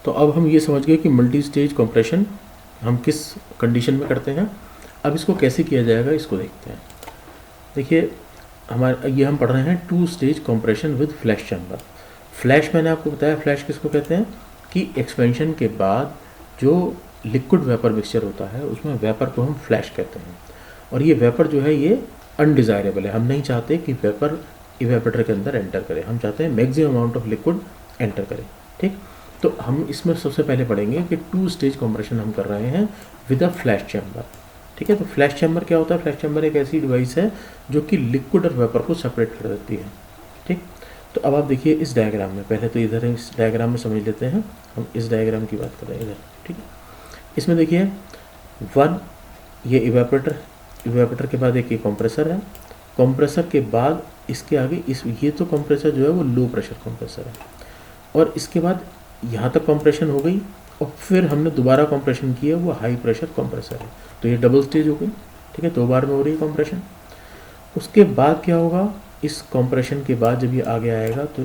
तो अब हम ये समझ गए कि मल्टी स्टेज कंप्रेशन हम किस कंडीशन में करते हैं। अब इसको कैसे किया जाएगा इसको देखते हैं। देखिए ये हम पढ़ रहे हैं 2 stage compression with flash chamber. Flash मैंने आपको बताया, फ्लैश किसको कहते हैं कि एक्सपेंशन के बाद जो लिक्विड वेपर मिक्सचर होता है उसमें वेपर को हम फ्लैश कहते हैं। और ये वेपर जो है ये अनडिज़ायरेबल है, हम नहीं चाहते कि वेपर इवेपोरेटर के अंदर एंटर करे, हम चाहते हैं maximum amount of liquid enter करे। ठीक, तो हम इसमें सबसे पहले पढ़ेंगे कि 2 स्टेज कंप्रेशन हम कर रहे हैं विद अ फ्लैश चैम्बर। ठीक है, तो फ्लैश चैम्बर क्या होता है? फ्लैश चैम्बर एक ऐसी डिवाइस है जो कि लिक्विड और वेपर को सेपरेट कर देती है। ठीक, तो अब आप देखिए इस डायग्राम में, पहले तो इधर इस डायग्राम में समझ लेते हैं, हम इस डायग्राम की बात कर रहे हैं इधर। ठीक है, इसमें देखिए 1 ये इवेपोरेटर के बाद एक ये कंप्रेसर है, कंप्रेसर के बाद इसके आगे ये तो कंप्रेसर जो है वो लो प्रेशर कंप्रेसर है, और इसके बाद यहाँ तक कंप्रेशन हो गई और फिर हमने दोबारा कंप्रेशन किया, वो हाई प्रेशर कंप्रेसर है। तो ये डबल स्टेज हो गई। ठीक है, 2 बार में हो रही है कंप्रेशन। उसके बाद क्या होगा, इस कंप्रेशन के बाद जब ये आगे आएगा तो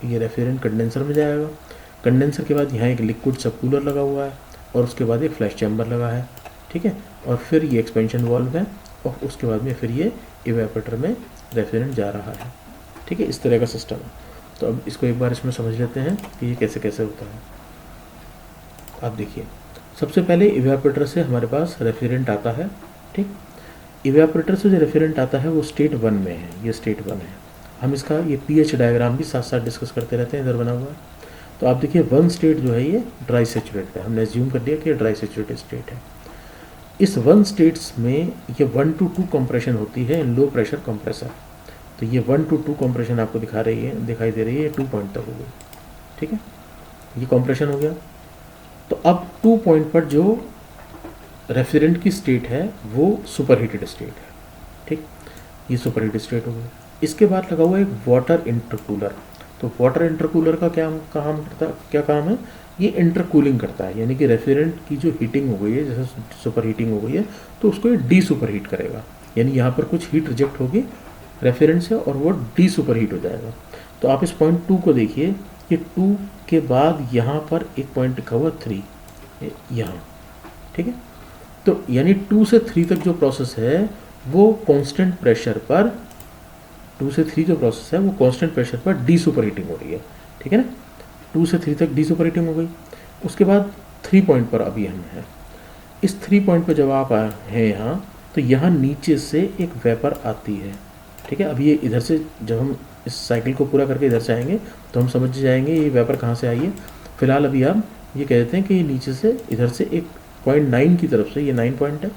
ये रेफ्रिजरेंट कंडेंसर में जाएगा। कंडेंसर के बाद यहाँ एक लिक्विड सबकूलर लगा हुआ है और उसके बाद एक फ्लैश चैम्बर लगा है। ठीक है, और फिर ये एक्सपेंशन वाल्व है और उसके बाद में फिर ये इवेपोरेटर में रेफ्रिजरेंट जा रहा है। ठीक है, इस तरह का सिस्टम है। तो अब इसको एक बार इसमें समझ लेते हैं कि ये कैसे कैसे होता है। आप देखिए, सबसे पहले इवेपोरेटर से हमारे पास रेफ्रिजरेंट आता है। ठीक, इवेपोरेटर से जो रेफ्रिजरेंट आता है वो स्टेट 1 में है, ये स्टेट 1 है। हम इसका ये पीएच डायग्राम भी साथ साथ डिस्कस करते रहते हैं, इधर बना हुआ है। तो आप देखिए 1 स्टेट जो है ये ड्राई सैचुरेटेड है, हमने एज्यूम कर लिया कि ड्राई सैचुरेटेड स्टेट है। इस 1 स्टेट्स में ये 1 to 2 कंप्रेशन होती है इन लो प्रेशर कंप्रेसर। तो ये 1 to 2 कंप्रेशन आपको दिखाई दे रही है, 2 पॉइंट तक हो गई। ठीक है, ये कंप्रेशन हो गया। तो अब 2 पॉइंट पर जो रेफ्रिजरेंट की स्टेट है वो सुपर हीटेड स्टेट है। ठीक, ये सुपर हीटेड स्टेट हो गई। इसके बाद लगा हुआ एक वाटर इंटरकूलर। तो वाटर इंटरकूलर का क्या काम है? ये इंटरकूलिंग करता है, यानी कि रेफ्रिजरेंट की जो हीटिंग हो गई है, जैसे सुपर हीटिंग हो गई है, तो उसको ये डी सुपर हीट करेगा, यानी यहाँ पर कुछ हीट रिजेक्ट होगी रेफ्रिजरेंट से और वो डी सुपर हीट हो जाएगा। तो आप इस पॉइंट 2 को देखिए कि 2 के बाद यहाँ पर एक पॉइंट लिखा हुआ 3 यहाँ। ठीक है, तो यानी 2 से 3 तक जो प्रोसेस है वो कांस्टेंट प्रेशर पर, 2 से 3 जो प्रोसेस है वो कांस्टेंट प्रेशर पर डी सुपर हीटिंग हो रही है। ठीक है ना, 2 से 3 तक डी सुपर हीटिंग हो गई। उसके बाद 3 पॉइंट पर अभी हम हैं। इस 3 पॉइंट पर जब आप हैं यहाँ, तो यहाँ नीचे से एक वेपर आती है। ठीक है, अभी ये इधर से जब हम इस साइकिल को पूरा करके इधर से आएंगे तो हम समझ जाएंगे ये वेपर कहाँ से आई है। फिलहाल अभी आप ये कह देते हैं कि ये नीचे से इधर से एक पॉइंट 9 की तरफ से, ये 9 पॉइंट है,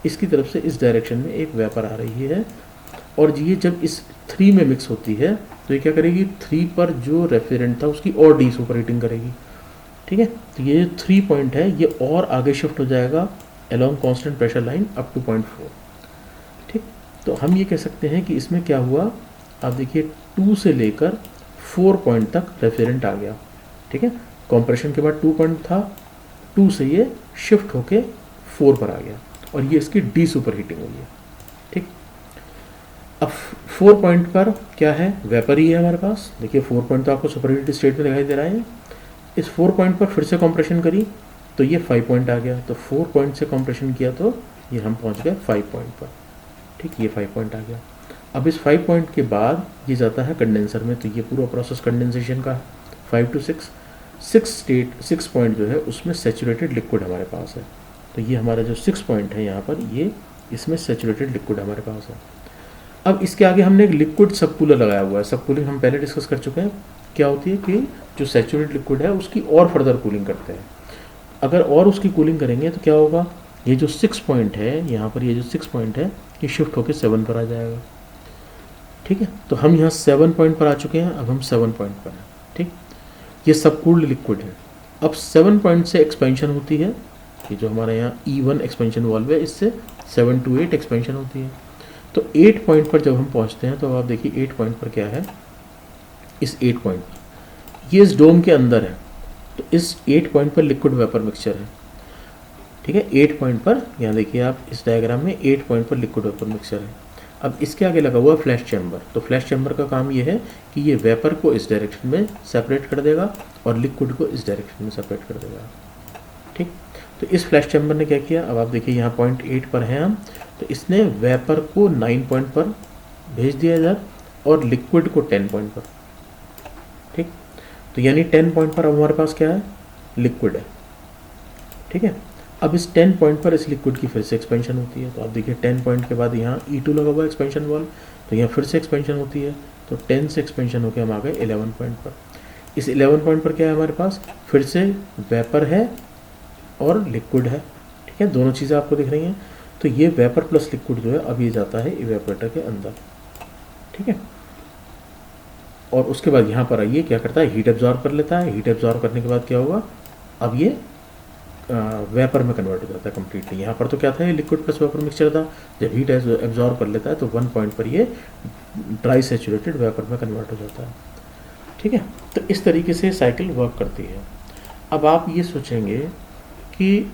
इसकी तरफ से इस डायरेक्शन में एक वेपर आ रही है, और ये जब इस 3 में मिक्स होती है तो ये क्या करेगी, 3 पर जो रेफ्रिजरेंट था उसकी और डी सुपर हीटिंग करेगी। ठीक है, तो ये 3 पॉइंट है ये और आगे शिफ्ट हो जाएगा along constant pressure line up to 0.4। ठीक, तो हम ये कह सकते हैं कि इसमें क्या हुआ, आप देखिए 2 से लेकर 4 पॉइंट तक रेफ्रिजरेंट आ गया। ठीक है, कंप्रेशन के बाद 2 पॉइंट था, 2 से ये शिफ्ट होके 4 पर आ गया और ये इसकी डी सुपर हीटिंग हुई है। ठीक, अब 4 पॉइंट पर क्या है, वेपर ही है हमारे पास। देखिए 4 पॉइंट तो आपको सुपर हीटेड स्टेट में दिखाई दे रहा है। इस 4 पॉइंट पर फिर से कंप्रेशन करी तो ये 5 पॉइंट आ गया। तो 4 पॉइंट से कंप्रेशन किया तो ये हम पहुंच गए 5 पॉइंट पर। ठीक, ये 5 पॉइंट आ गया। अब इस 5 पॉइंट के बाद ये जाता है कंडेंसर में, तो ये पूरा प्रोसेस कंडेंसेशन का 5 to 6 पॉइंट जो है उसमें सैचुरेटेड लिक्विड हमारे पास है। तो ये हमारा जो 6 पॉइंट है यहाँ पर, ये इसमें सैचुरेटेड लिक्विड हमारे पास है। अब इसके आगे हमने एक लिक्विड सबकूलर लगाया हुआ है। सबकूलिंग हम पहले डिस्कस कर चुके हैं, क्या होती है कि जो सैचुरेटेड लिक्विड है उसकी और फर्दर कूलिंग करते हैं। अगर और उसकी कूलिंग करेंगे तो क्या होगा, ये जो 6 पॉइंट है यहाँ पर, ये जो 6 पॉइंट है ये शिफ्ट होकर 7 पर आ जाएगा। ठीक है, तो हम यहाँ 7 पॉइंट पर आ चुके हैं, अब हम 7 पॉइंट पर हैं। ठीक, ये सबकूल्ड लिक्विड है। अब 7 पॉइंट से एक्सपेंशन होती है, ये जो हमारे यहाँ E1 एक्सपेंशन वाल्व है, इससे 7 to 8 एक्सपेंशन होती है। तो 8 पॉइंट पर जब हम पहुँचते हैं तो आप देखिए 8 पॉइंट पर क्या है, इस 8 पॉइंट पर ये इस डोम के अंदर है, तो इस 8 पॉइंट पर लिक्विड वेपर मिक्सचर है। ठीक है, 8 पॉइंट पर यहाँ देखिए आप इस डायग्राम में 8 पॉइंट पर लिक्विड वेपर मिक्सचर है। अब इसके आगे लगा हुआ फ्लैश चैम्बर, तो फ्लैश चैम्बर का काम ये है कि ये वेपर को इस डायरेक्शन में सेपरेट कर देगा और लिक्विड को इस डायरेक्शन में सेपरेट कर देगा। ठीक, तो इस फ्लैश चैम्बर ने क्या किया, अब आप देखिए यहाँ पॉइंट 8 पर हैं हम, तो इसने वेपर को 9 पॉइंट पर भेज दिया इधर और लिक्विड को 10 पॉइंट पर। ठीक, तो यानी 10 पॉइंट पर अब हमारे पास क्या है, लिक्विड है। ठीक है, अब इस 10 पॉइंट पर इस लिक्विड की फिर से एक्सपेंशन होती है, तो आप देखिए 10 पॉइंट के बाद यहाँ E2 लगा हुआ है एक्सपेंशन वाल्व, तो यहाँ फिर से एक्सपेंशन होती है, तो 10 से एक्सपेंशन होकर हम आ गए 11 पॉइंट पर। इस 11 पॉइंट पर क्या है हमारे पास, फिर से वेपर है और लिक्विड है। ठीक है, दोनों चीज़ें आपको दिख रही हैं, तो ये वेपर प्लस लिक्विड जो है अब ये जाता है इवेपोरेटर के अंदर। ठीक है, और उसके बाद यहाँ पर आइए क्या करता है, हीट एब्जॉर्ब कर लेता है। हीट एब्जॉर्ब करने के बाद क्या होगा, अब ये वेपर में कन्वर्ट हो जाता है कम्प्लीटली। यहाँ पर तो क्या था, ये लिक्विड प्लस वेपर मिक्सचर था, जब हीट एब्जॉर्ब कर लेता है तो 1 पॉइंट पर ये ड्राई सैचुरेटेड वेपर में कन्वर्ट हो जाता है। ठीक है, तो इस तरीके से साइकिल वर्क करती है। अब आप ये सोचेंगे कि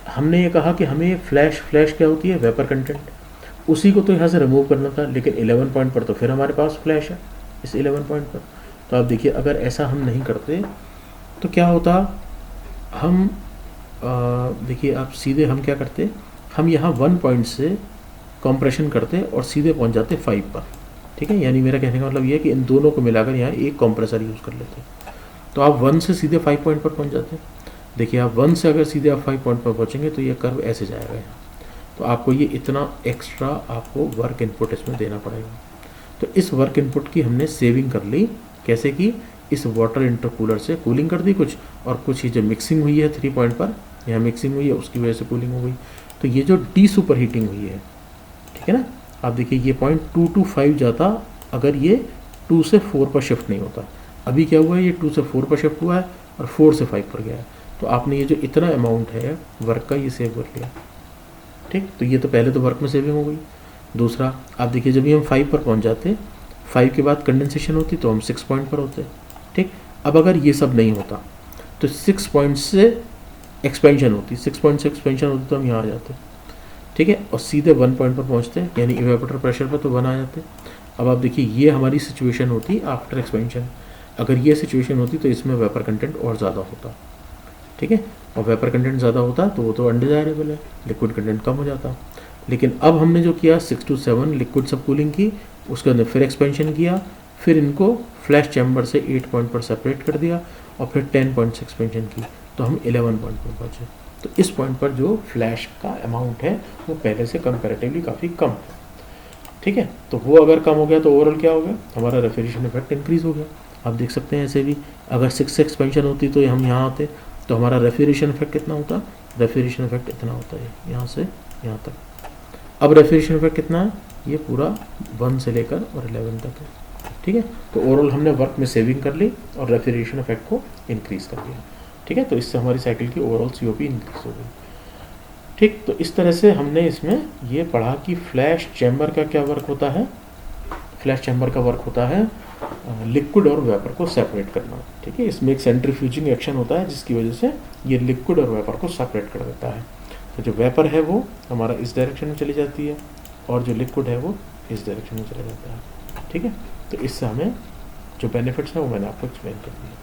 हमने ये कहा कि हमें फ्लैश क्या होती है, वेपर कंटेंट, उसी को तो यहाँ से रिमूव करना था, लेकिन 11 पॉइंट पर तो फिर हमारे पास फ्लैश है इस 11 पॉइंट पर। तो आप देखिए अगर ऐसा हम नहीं करते तो क्या होता, हम देखिए आप सीधे हम क्या करते, हम यहाँ 1 पॉइंट से कंप्रेशन करते और सीधे पहुँच जाते 5 पर। ठीक है, यानी मेरा कहने का मतलब ये है कि इन दोनों को मिलाकर यहाँ एक कंप्रेसर यूज़ कर लेते, तो आप 1 से सीधे 5 पॉइंट पर पहुँच जाते। देखिए आप 1 से अगर सीधे आप 5 पॉइंट पर पहुँचेंगे तो ये कर्व ऐसे जाएगा यहाँ, तो आपको ये इतना एक्स्ट्रा आपको वर्क इनपुट इसमें देना पड़ेगा। तो इस वर्क इनपुट की हमने सेविंग कर ली, कैसे की, इस वाटर इंटरकूलर से कूलिंग कर दी कुछ, और कुछ ही जो मिक्सिंग हुई है 3 पॉइंट पर यहाँ मिक्सिंग हुई है उसकी वजह से कूलिंग हो गई। तो ये जो डी सुपर हीटिंग हुई है, ठीक है ना, आप देखिए ये पॉइंट 2 to 5 जाता अगर ये 2 से 4 पर शिफ्ट नहीं होता। अभी क्या हुआ है, ये 2 से 4 पर शिफ्ट हुआ है और 4 से 5 पर गया है, तो आपने ये जो इतना अमाउंट है वर्क का ये सेव कर लिया। ठीक, तो ये तो पहले तो वर्क में सेविंग हो गई। दूसरा आप देखिए जब भी हम 5 पर पहुंच जाते, 5 के बाद कंडेंसेशन होती तो हम 6 पॉइंट पर होते। ठीक, अब अगर ये सब नहीं होता तो 6 पॉइंट से एक्सपेंशन होती, 6 पॉइंट से एक्सपेंशन होती तो हम यहाँ आ जाते। ठीक है, और सीधे 1 पॉइंट पर पहुँचते, यानी इवेपोरेटर प्रेशर पर तो 1 आ जाते। अब आप देखिए ये हमारी सिचुएशन होती आफ्टर एक्सपेंशन। अगर ये सिचुएशन होती तो इसमें वेपर कंटेंट और ज़्यादा होता। ठीक है, और वेपर कंटेंट ज़्यादा होता तो वो तो अनडिजायरेबल है, लिक्विड कंटेंट कम हो जाता। लेकिन अब हमने जो किया 6 to 7 लिक्विड सब कूलिंग की, उसके अंदर फिर एक्सपेंशन किया, फिर इनको फ्लैश चैम्बर से 8 पॉइंट पर सेपरेट कर दिया और फिर 10 पॉइंट से एक्सपेंशन की, तो हम 11 पॉइंट पर पहुँचे। तो इस पॉइंट पर जो फ्लैश का अमाउंट है वो पहले से कंपैरेटिवली काफ़ी कम है। ठीक है, तो वो अगर कम हो गया तो ओवरऑल क्या हो गया, हमारा रेफ्रिजरेशन इफेक्ट इंक्रीज़ हो गया। आप देख सकते हैं ऐसे भी अगर 6 से एक्सपेंशन होती तो हम यहाँ आते तो हमारा रेफ्रिजरेशन इफेक्ट कितना होता, रेफ्रिजरेशन इफेक्ट इतना होता है यहाँ से यहाँ तक। अब रेफ्रिजरेशन इफेक्ट कितना है, ये पूरा 1 से लेकर और 11 तक है। ठीक है, तो ओवरऑल हमने वर्क में सेविंग कर ली और रेफ्रिजरेशन इफेक्ट को इंक्रीज़ कर दिया। ठीक है, तो इससे हमारी साइकिल की ओवरऑल COP इंक्रीज हो गई। ठीक, तो इस तरह से हमने इसमें ये पढ़ा कि फ्लैश चैम्बर का क्या वर्क होता है। फ्लैश चैम्बर का वर्क होता है लिक्विड और वेपर को सेपरेट करना। ठीक है, इसमें एक सेंट्रीफ्यूजिंग एक्शन होता है जिसकी वजह से ये लिक्विड और वेपर को सेपरेट कर देता है। तो जो वेपर है वो हमारा इस डायरेक्शन में चली जाती है और जो लिक्विड है वो इस डायरेक्शन में चला जाता है। ठीक है, तो इससे हमें जो बेनिफिट्स हैं वो मैंने आपको एक्सप्लेन कर दिया।